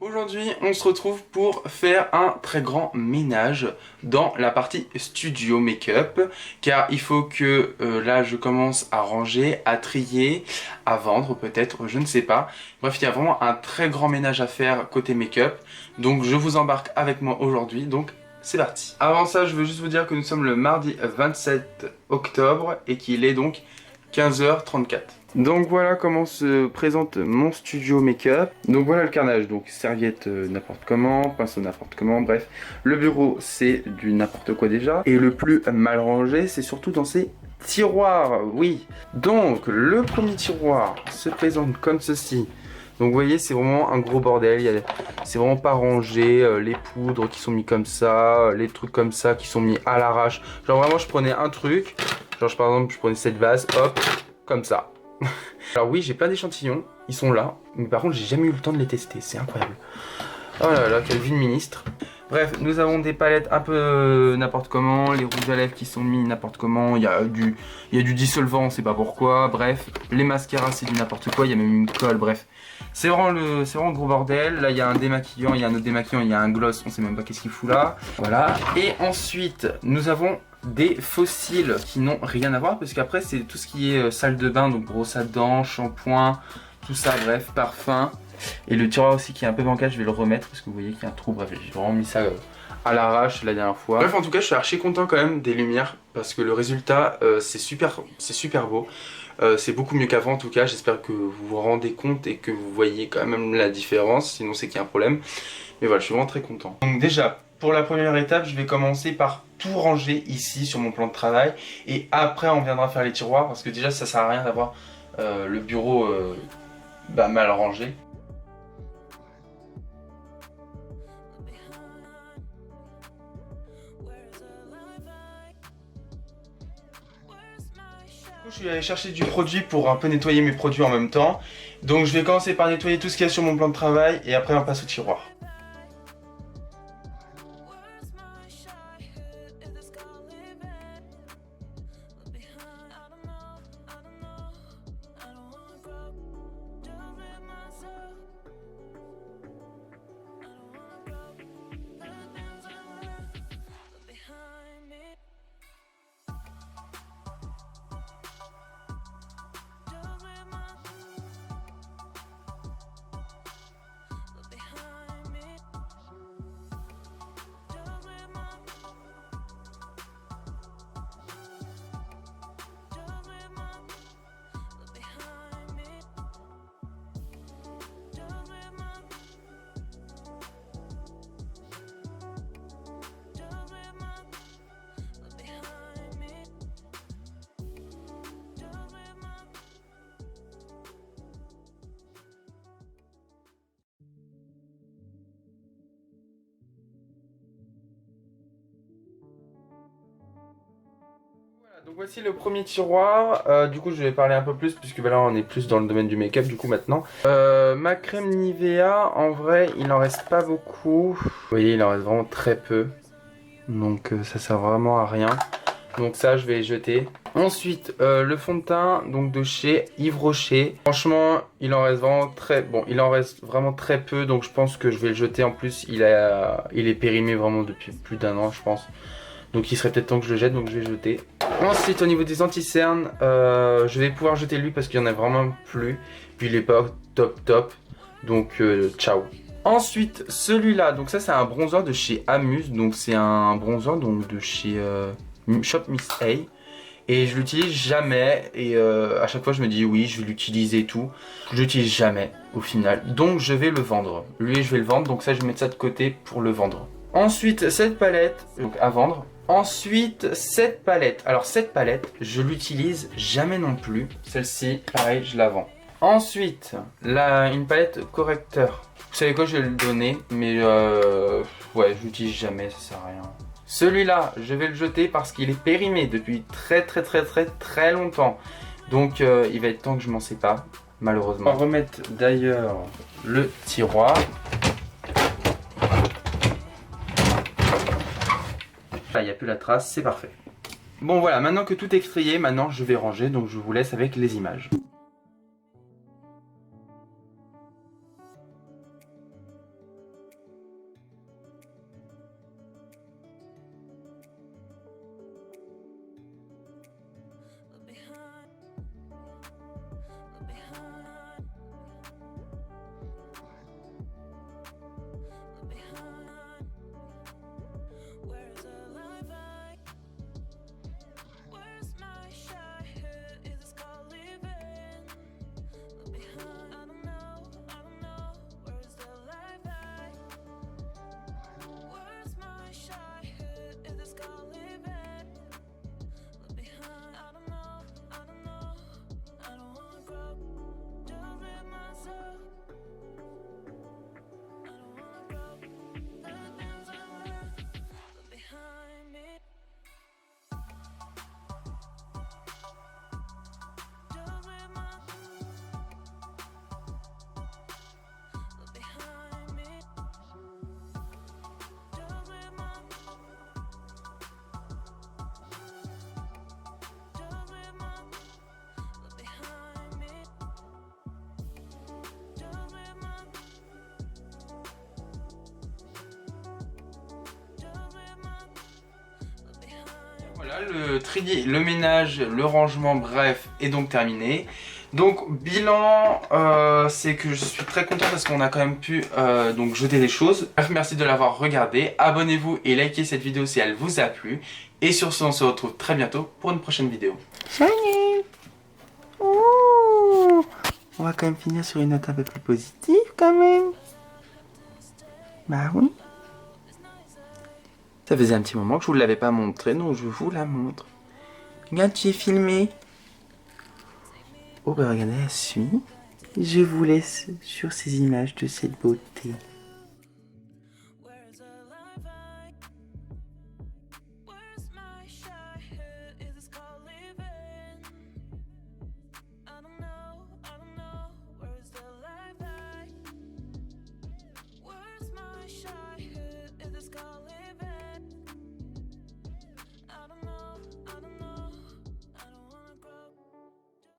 Aujourd'hui, on se retrouve pour faire un très grand ménage dans la partie studio make-up, car il faut que là je commence à ranger, à trier, à vendre peut-être, je ne sais pas. Bref, il y a vraiment un très grand ménage à faire côté make-up, donc je vous embarque avec moi aujourd'hui, donc c'est parti. Avant ça, je veux juste vous dire que nous sommes le mardi 27 octobre et qu'il est donc 15h34. Donc voilà comment se présente mon studio make-up. Donc voilà le carnage, donc serviette n'importe comment, pinceau n'importe comment, bref. Le bureau c'est du n'importe quoi déjà. Et le plus mal rangé c'est surtout dans ces tiroirs, oui. Donc le premier tiroir se présente comme ceci. Donc vous voyez c'est vraiment un gros bordel, c'est vraiment pas rangé, les poudres qui sont mis comme ça, les trucs comme ça qui sont mis à l'arrache. Genre vraiment je prenais un truc, genre par exemple je prenais cette vase, hop, comme ça. Alors oui, j'ai plein d'échantillons, ils sont là, mais par contre j'ai jamais eu le temps de les tester, c'est incroyable. Oh là là, quelle vie de ministre. Bref, nous avons des palettes un peu n'importe comment, les rouges à lèvres qui sont mis n'importe comment, il y a du dissolvant, on sait pas pourquoi, bref. Les mascaras c'est du n'importe quoi, il y a même une colle, bref. C'est vraiment le gros bordel. Là il y a un démaquillant, il y a un autre démaquillant, il y a un gloss, on sait même pas qu'est-ce qu'il fout là. Voilà. Et ensuite, nous avons des fossiles qui n'ont rien à voir, parce qu'après c'est tout ce qui est salle de bain, donc brosse à dents, shampoing, tout ça, bref, parfum. Et le tiroir aussi qui est un peu bancal, je vais le remettre parce que vous voyez qu'il y a un trou, bref, j'ai vraiment mis ça à l'arrache la dernière fois. Bref, en tout cas, je suis archi content quand même des lumières parce que le résultat, c'est super beau. C'est beaucoup mieux qu'avant en tout cas, j'espère que vous vous rendez compte et que vous voyez quand même la différence, sinon c'est qu'il y a un problème. Mais voilà, je suis vraiment très content. Donc déjà, pour la première étape, je vais commencer par tout ranger ici sur mon plan de travail. Et après, on viendra faire les tiroirs parce que déjà, ça sert à rien d'avoir le bureau mal rangé. Je suis allé chercher du produit pour un peu nettoyer mes produits en même temps. Donc je vais commencer par nettoyer tout ce qu'il y a sur mon plan de travail et après on passe au tiroir. Donc voici le premier tiroir, du coup je vais parler un peu plus puisque là on est plus dans le domaine du make-up du coup maintenant. Ma crème Nivea, en vrai il en reste pas beaucoup. Vous voyez il en reste vraiment très peu. Donc ça sert vraiment à rien. Donc ça je vais jeter. Ensuite le fond de teint donc de chez Yves Rocher. Franchement il en reste vraiment très peu, donc je pense que je vais le jeter. En plus il est périmé vraiment depuis plus d'1 an je pense. Donc il serait peut-être temps que je le jette, donc je vais jeter. Ensuite au niveau des anti-cernes, je vais pouvoir jeter lui parce qu'il n'y en a vraiment plus. Puis il est pas top. Donc ciao. Ensuite celui-là, donc ça c'est un bronzer de chez Amuse. Donc c'est un bronzer donc, de chez Shop Miss A. Et je l'utilise jamais. Et à chaque fois je me dis oui je vais l'utiliser et tout. Je l'utilise jamais au final. Donc je vais le vendre. Lui je vais le vendre, donc ça je vais mettre ça de côté pour le vendre. Ensuite cette palette, donc à vendre. Ensuite, cette palette. Alors cette palette, je l'utilise jamais non plus. Celle-ci, pareil, je la vends. Ensuite, une palette correcteur. Vous savez quoi, je vais le donner, mais ouais, je l'utilise jamais, ça sert à rien. Celui-là, je vais le jeter parce qu'il est périmé depuis très longtemps. Donc, il va être temps que je m'en sépare, malheureusement. On va remettre d'ailleurs le tiroir. Là, il n'y a plus la trace, c'est parfait. Bon voilà, maintenant que tout est trié, maintenant je vais ranger, donc je vous laisse avec les images. Voilà, le tri, le ménage, le rangement, bref, est donc terminé. Donc bilan, c'est que je suis très content parce qu'on a quand même pu donc jeter des choses. Bref, merci de l'avoir regardé. Abonnez-vous et likez cette vidéo si elle vous a plu. Et sur ce, on se retrouve très bientôt pour une prochaine vidéo. Salut. Ouh. On va quand même finir sur une note un peu plus positive quand même. Bah oui. Ça faisait un petit moment que je vous l'avais pas montré, donc je vous la montre. Regarde, tu es filmé. Oh bah regardez, elle suit. Je vous laisse sur ces images de cette beauté.